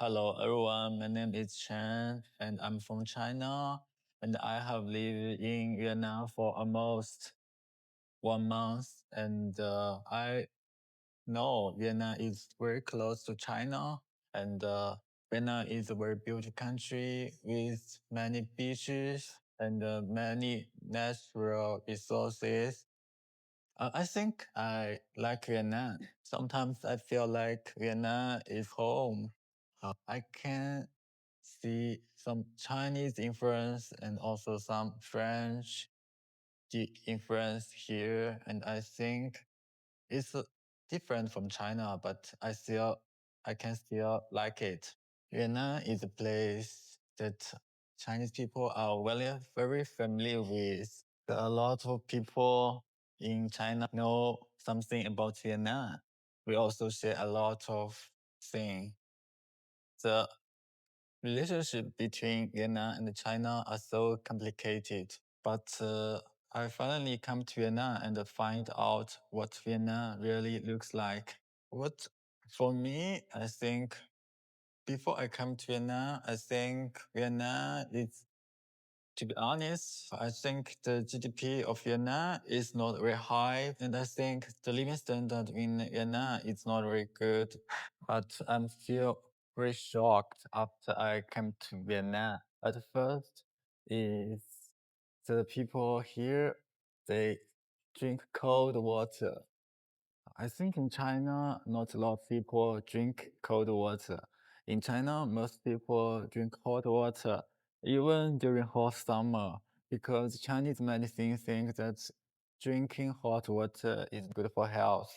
Hello everyone, my name is Chen and I'm from China and I have lived in Vietnam for almost 1 month and I know Vietnam is very close to China and Vietnam is a very beautiful country with many beaches and many natural resources. I think I like Vietnam. Sometimes I feel like Vietnam is home. I can see some Chinese influence and also some French influence here, and I think it's different from China, but I can still like it. Vietnam is a place that Chinese people are very familiar with. There are a lot of people in China know something about Vietnam. We also share a lot of things. The relationship between Vietnam and China are so complicated, but I finally come to Vietnam and find out what Vietnam really looks like. What for me, I think before I come to Vietnam, I think Vietnam is, to be honest, I think the GDP of Vietnam is not very high, and I think the living standard in Vietnam is not very good. But I'm still very shocked after I came to Vietnam. At first, is the people here they drink cold water. I think in China, not a lot of people drink cold water. In China, most people drink hot water, even during hot summer, because Chinese medicine think that drinking hot water is good for health.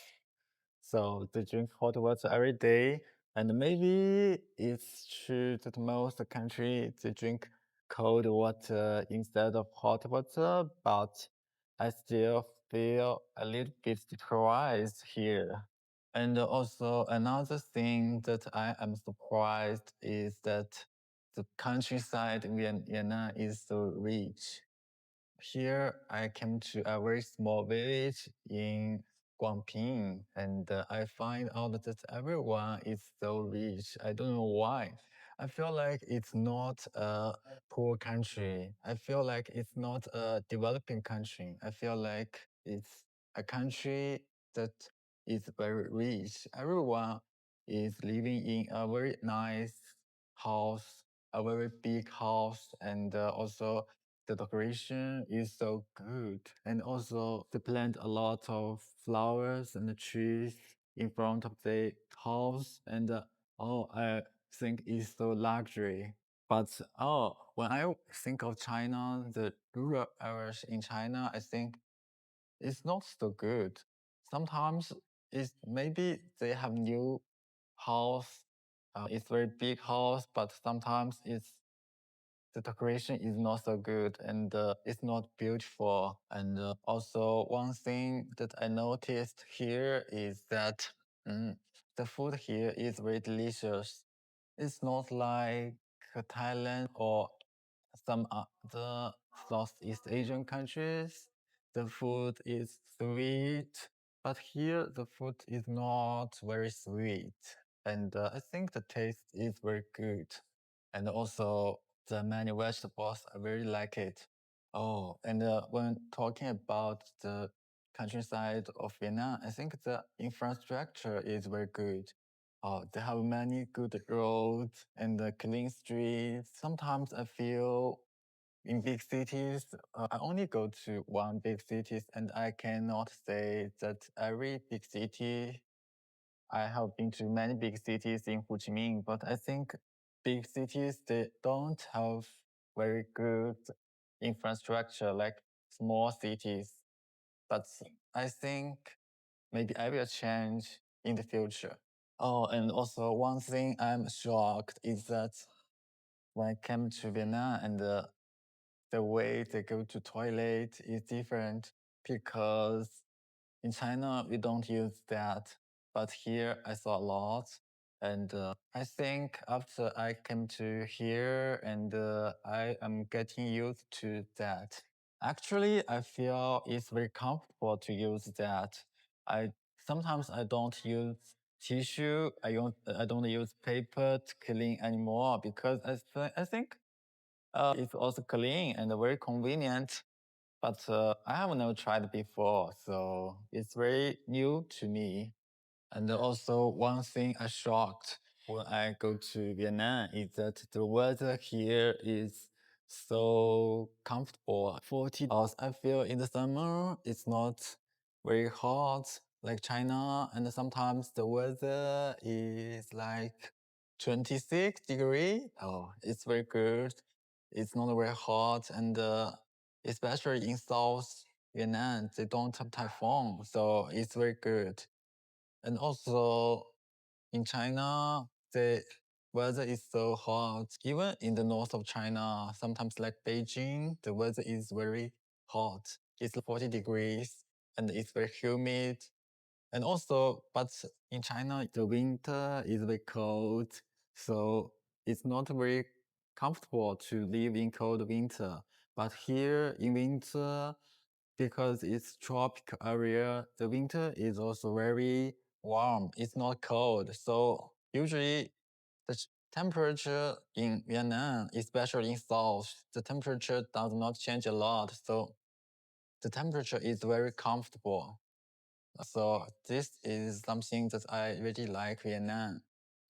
So they drink hot water every day, and maybe it's true that most countries they drink cold water instead of hot water, but I still feel a little bit surprised here. And also another thing that I am surprised is that the countryside in Vietnam is so rich. Here, I came to a very small village in Guangping, and I find out that everyone is so rich. I don't know why. I feel like it's not a poor country. I feel like it's not a developing country. I feel like it's a country that is very rich. Everyone is living in a very nice house, a very big house, and also the decoration is so good. And also they plant a lot of flowers and trees in front of the house. And I think it's so luxury. But when I think of China, the rural areas in China, I think it's not so good. Sometimes it's maybe they have new house. It's very big house, but sometimes the decoration is not so good and it's not beautiful. And also one thing that I noticed here is that mm, the food here is very delicious. It's not like Thailand or some other Southeast Asian countries. The food is sweet, but here the food is not very sweet. And I think the taste is very good. And also the many vegetables, I really like it. Oh, and when talking about the countryside of Vietnam, I think the infrastructure is very good. They have many good roads and clean streets. Sometimes I feel in big cities, I only go to one big cities, and I cannot say that every big city. I have been to many big cities in Ho Chi Minh, but I think big cities they don't have very good infrastructure like small cities. But I think maybe I will change in the future. Oh, and also one thing I'm shocked is that when I came to Vietnam and the way they go to toilet is different because in China we don't use that, but here I saw a lot. And I think after I came to here and I am getting used to that. Actually, I feel it's very comfortable to use that. I sometimes I don't use tissue. I don't use paper to clean anymore because I think it's also clean and very convenient. But I have not tried before, so it's very new to me. And also, one thing I shocked when I go to Vietnam is that the weather here is so comfortable. 40 I feel in the summer it's not very hot like China, and sometimes the weather is like 26 degree. Oh, it's very good. It's not very hot, and especially in South Vietnam, they don't have typhoon, so it's very good. And also in China, the weather is so hot. Even in the north of China, sometimes like Beijing, the weather is very hot. It's 40 degrees and it's very humid. And also, but in China, the winter is very cold. So it's not very comfortable to live in cold winter. But here in winter, because it's tropical area, the winter is also very warm. It's not cold. So usually the temperature in Vietnam, especially in south, the temperature does not change a lot. So the temperature is very comfortable. So this is something that I really like Vietnam.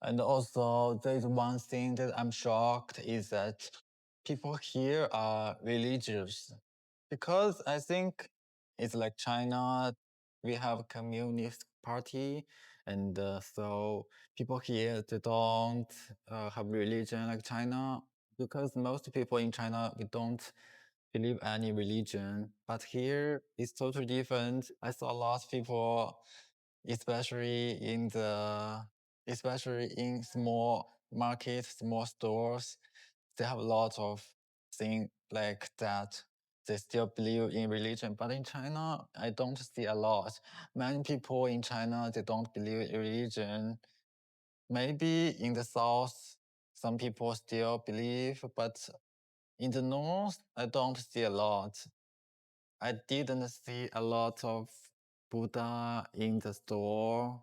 And also there's one thing that I'm shocked is that people here are religious. Because I think it's like China, we have a communist party, and so people here they don't have religion like China. Because most people in China we don't believe any religion, but here it's totally different. I saw a lot of people, especially in the especially in small markets, small stores, they have a lot of things like that. They still believe in religion, but in China, I don't see a lot. Many people in China they don't believe in religion. Maybe in the south, some people still believe, but in the north, I don't see a lot. I didn't see a lot of Buddha in the store.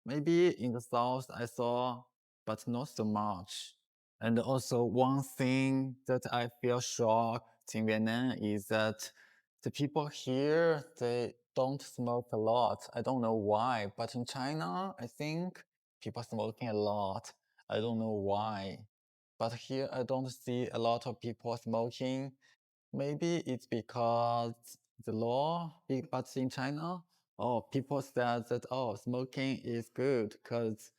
Maybe in the south I saw, but not so much. And also one thing that I feel shocked in Vietnam is that the people here, they don't smoke a lot. I don't know why, but in China, I think people smoking a lot. I don't know why. But here I don't see a lot of people smoking. Maybe it's because the law, but in China, oh, people said that, oh, smoking is good because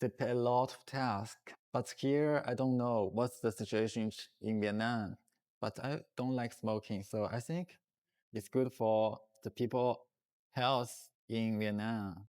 they pay a lot of tax. But here, I don't know what's the situation in Vietnam. But I don't like smoking, so I think it's good for the people health in Vietnam.